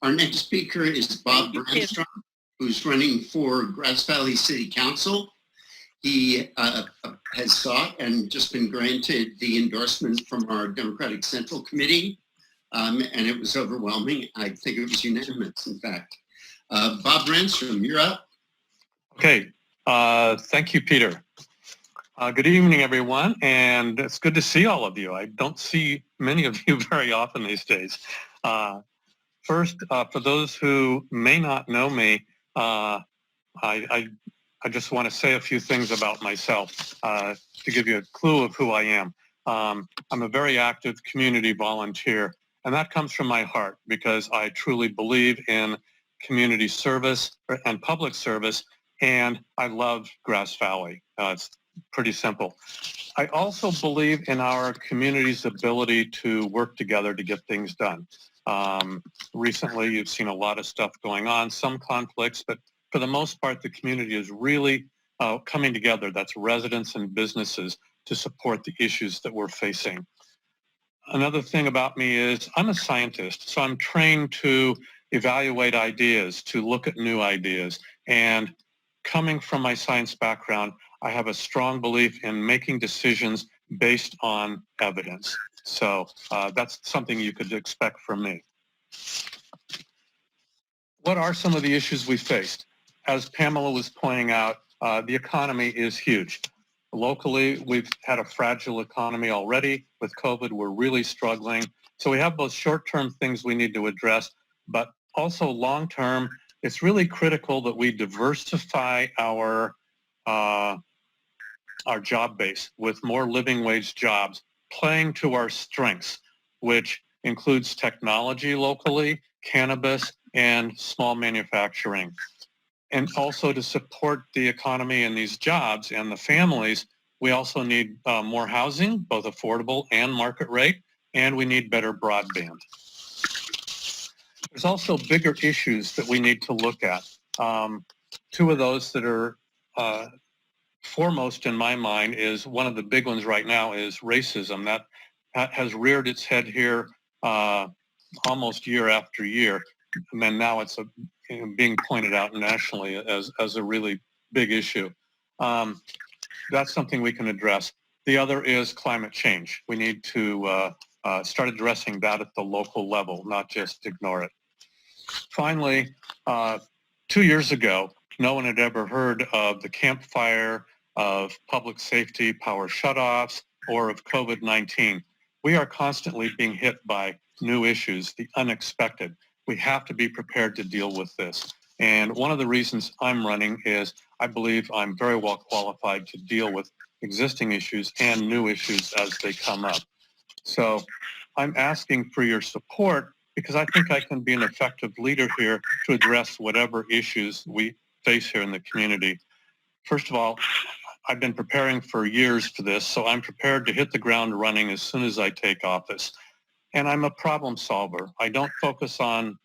Our next speaker is Bob Branstrom, who's running for Grass Valley City Council. He has sought and just been granted the endorsement from our Democratic Central Committee, and it was overwhelming. I think it was unanimous, in fact. Bob Branstrom, you're up. Okay, thank you, Peter. Good evening, everyone, and it's good to see all of you. I don't see many of you very often these days. First, for those who may not know me, I just want to say a few things about myself to give you a clue of who I am. I'm a very active community volunteer, and that comes from my heart because I truly believe in community service and public service, and I love Grass Valley. It's pretty simple. I also believe in our community's ability to work together to get things done. Recently, you've seen a lot of stuff going on, some conflicts, but for the most part, the community is really coming together. That's residents and businesses to support the issues that we're facing. Another thing about me is I'm a scientist, so I'm trained to evaluate ideas, to look at new ideas. And coming from my science background, I have a strong belief in making decisions based on evidence. So that's something you could expect from me. What are some of the issues we faced? As Pamela was pointing out, the economy is huge. Locally, we've had a fragile economy already. With COVID, we're really struggling. So we have both short-term things we need to address, but also long-term, it's really critical that we diversify our job base with more living wage jobs, playing to our strengths, which includes technology locally, cannabis, and small manufacturing. And also to support the economy and these jobs and the families, we also need more housing, both affordable and market rate, and we need better broadband. There's also bigger issues that we need to look at. Two of those that are foremost in my mind is one of the big ones right now is racism. That has reared its head here almost year after year. And then now it's being pointed out nationally as a really big issue. That's something we can address. The other is climate change. We need to start addressing that at the local level, not just ignore it. Finally, 2 years ago, no one had ever heard of the campfire, of public safety power shutoffs, or of COVID-19. We are constantly being hit by new issues, the unexpected. We have to be prepared to deal with this. And one of the reasons I'm running is I believe I'm very well qualified to deal with existing issues and new issues as they come up. So I'm asking for your support because I think I can be an effective leader here to address whatever issues we face here in the community. First of all, I've been preparing for years for this, so I'm prepared to hit the ground running as soon as I take office. And I'm a problem solver. I don't focus on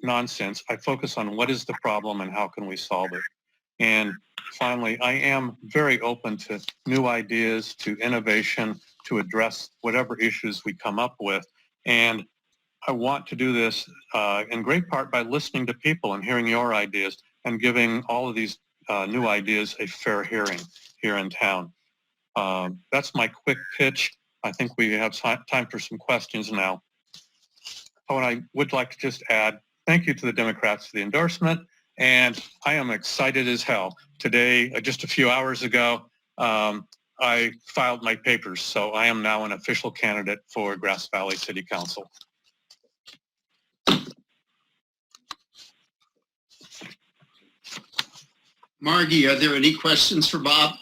nonsense. I focus on what is the problem and how can we solve it. And finally, I am very open to new ideas, to innovation, to address whatever issues we come up with. And I want to do this in great part by listening to people and hearing your ideas and giving all of these new ideas a fair hearing here in town. That's my quick pitch. I think we have time for some questions now. Oh, and I would like to just add, thank you to the Democrats for the endorsement. And I am excited as hell. Today, just a few hours ago, I filed my papers. So I am now an official candidate for Grass Valley City Council. Margie, are there any questions for Bob?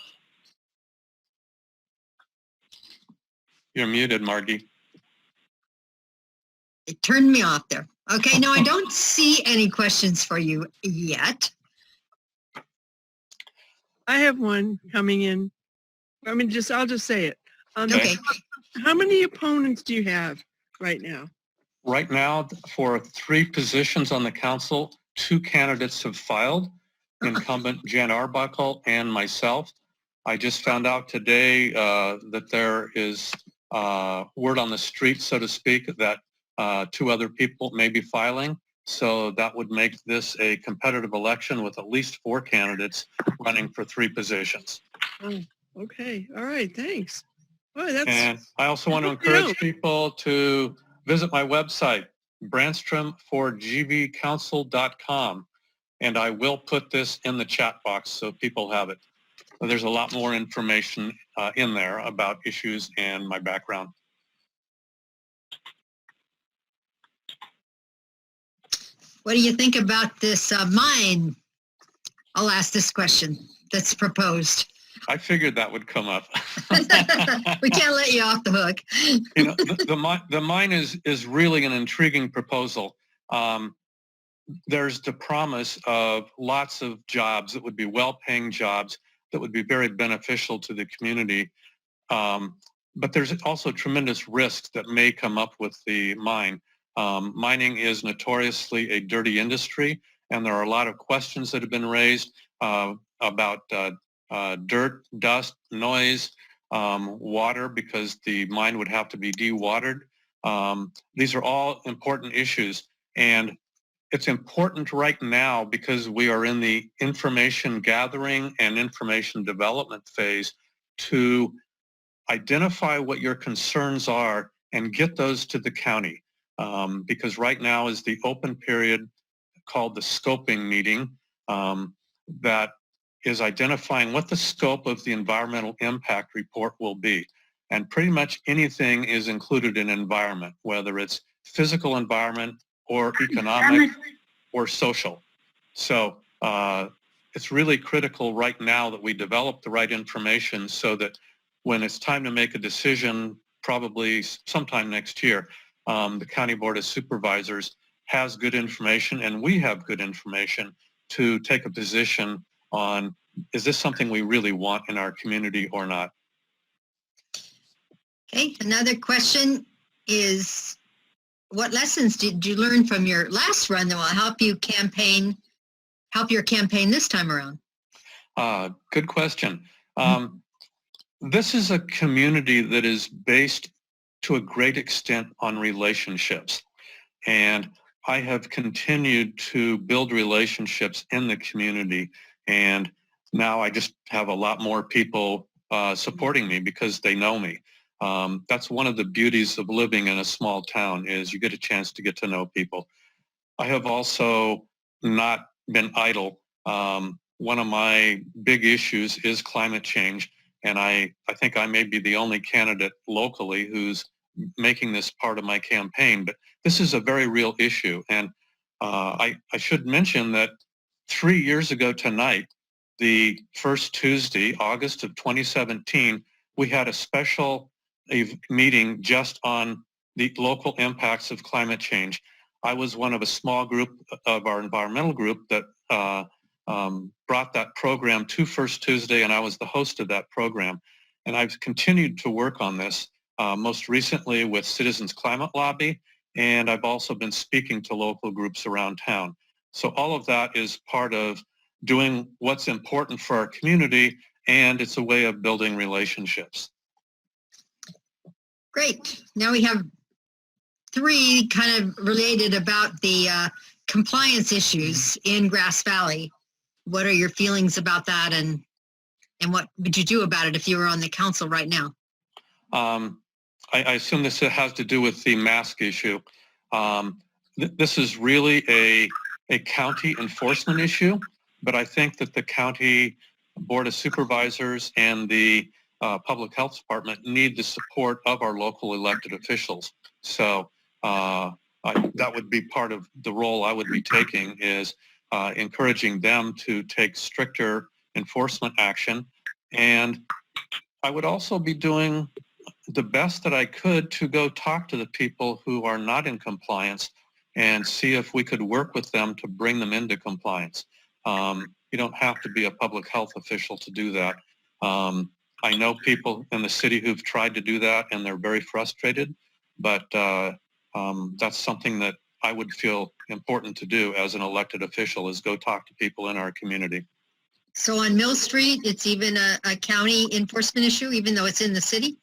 You're muted, Margie. It turned me off there. Okay, no, I don't see any questions for you yet. I have one coming in. I mean, I'll just say it. Okay. How many opponents do you have right now? Right now, for 3 positions on the council, 2 candidates have filed, incumbent Jan Arbuckle and myself. I just found out today that there is word on the street, so to speak, that 2 other people may be filing. So that would make this a competitive election with at least 4 candidates running for 3 positions. Oh, okay. All right. Thanks. Boy, that's, And I also want to Good to know. encourage people to visit my website, branstromforgvcouncil.com. And I will put this in the chat box so people have it. There's a lot more information in there about issues and my background. What do you think about this mine? I'll ask this question that's proposed. I figured that would come up. We can't let you off the hook. You know, the mine is really an intriguing proposal. There's the promise of lots of jobs that would be well-paying jobs that would be very beneficial to the community. But there's also tremendous risks that may come up with the mine. Mining is notoriously a dirty industry, and there are a lot of questions that have been raised about dirt, dust, noise, water, because the mine would have to be dewatered. These are all important issues, and it's important right now because we are in the information gathering and information development phase to identify what your concerns are and get those to the county. Because right now is the open period called the scoping meeting that is identifying what the scope of the environmental impact report will be. And pretty much anything is included in environment, whether it's physical environment or economic or social. So it's really critical right now that we develop the right information so that when it's time to make a decision, probably sometime next year, the County Board of Supervisors has good information and we have good information to take a position on, is this something we really want in our community or not? Okay, another question is, what lessons did you learn from your last run that will help your campaign this time around? Good question. This is a community that is based to a great extent on relationships. And I have continued to build relationships in the community. And now I just have a lot more people supporting me because they know me. That's one of the beauties of living in a small town is you get a chance to get to know people. I have also not been idle. One of my big issues is climate change. And I think I may be the only candidate locally who's making this part of my campaign, but this is a very real issue. And I should mention that 3 years ago tonight, the first Tuesday, August of 2017, we had a special meeting just on the local impacts of climate change. I was one of a small group of our environmental group that brought that program to First Tuesday, and I was the host of that program. And I've continued to work on this, most recently with Citizens Climate Lobby, and I've also been speaking to local groups around town. So all of that is part of doing what's important for our community, and it's a way of building relationships. Great. Now we have 3 kind of related about the compliance issues in Grass Valley. What are your feelings about that, and what would you do about it if you were on the council right now? I assume this has to do with the mask issue. This is really a county enforcement issue, but I think that the County Board of Supervisors and the Public Health Department need the support of our local elected officials. So that would be part of the role I would be taking, is encouraging them to take stricter enforcement action. And I would also be doing the best that I could to go talk to the people who are not in compliance and see if we could work with them to bring them into compliance. You don't have to be a public health official to do that. I know people in the city who've tried to do that and they're very frustrated, but that's something that I would feel important to do as an elected official, is go talk to people in our community. So on Mill Street, it's even a county enforcement issue, even though it's in the city?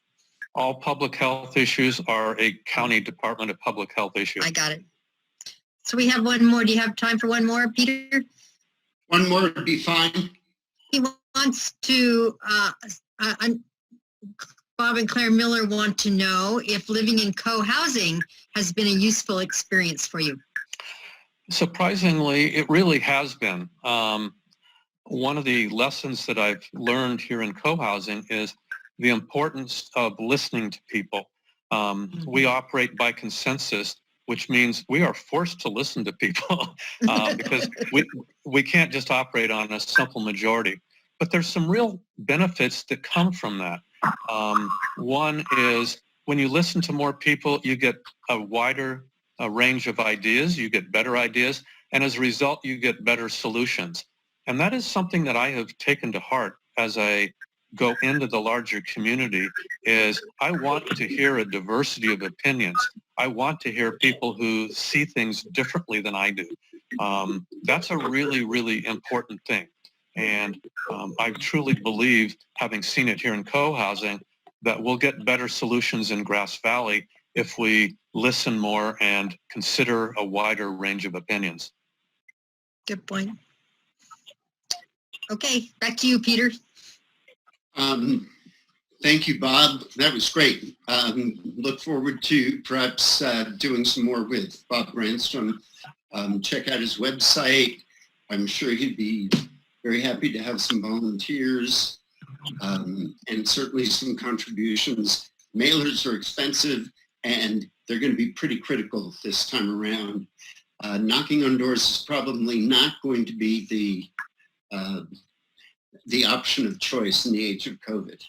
All public health issues are a county Department of Public Health issue. I got it. So we have one more. Do you have time for one more, Peter? One more would be fine. He wants to, Bob and Claire Miller want to know if living in co-housing has been a useful experience for you. Surprisingly, it really has been. One of the lessons that I've learned here in co-housing is the importance of listening to people. We operate by consensus, which means we are forced to listen to people because we can't just operate on a simple majority. But there's some real benefits that come from that. One is when you listen to more people, you get a wider range of ideas, you get better ideas, and as a result, you get better solutions. And that is something that I have taken to heart as I go into the larger community, is I want to hear a diversity of opinions. I want to hear people who see things differently than I do. That's a really, really important thing. And I truly believe, having seen it here in co-housing, that we'll get better solutions in Grass Valley if we listen more and consider a wider range of opinions. Good point. Okay, back to you, Peter. Thank you, Bob. That was great. Look forward to perhaps doing some more with Bob Branstrom. Check out his website. I'm sure he'd be very happy to have some volunteers and certainly some contributions. Mailers are expensive and they're going to be pretty critical this time around. Knocking on doors is probably not going to be the option of choice in the age of COVID.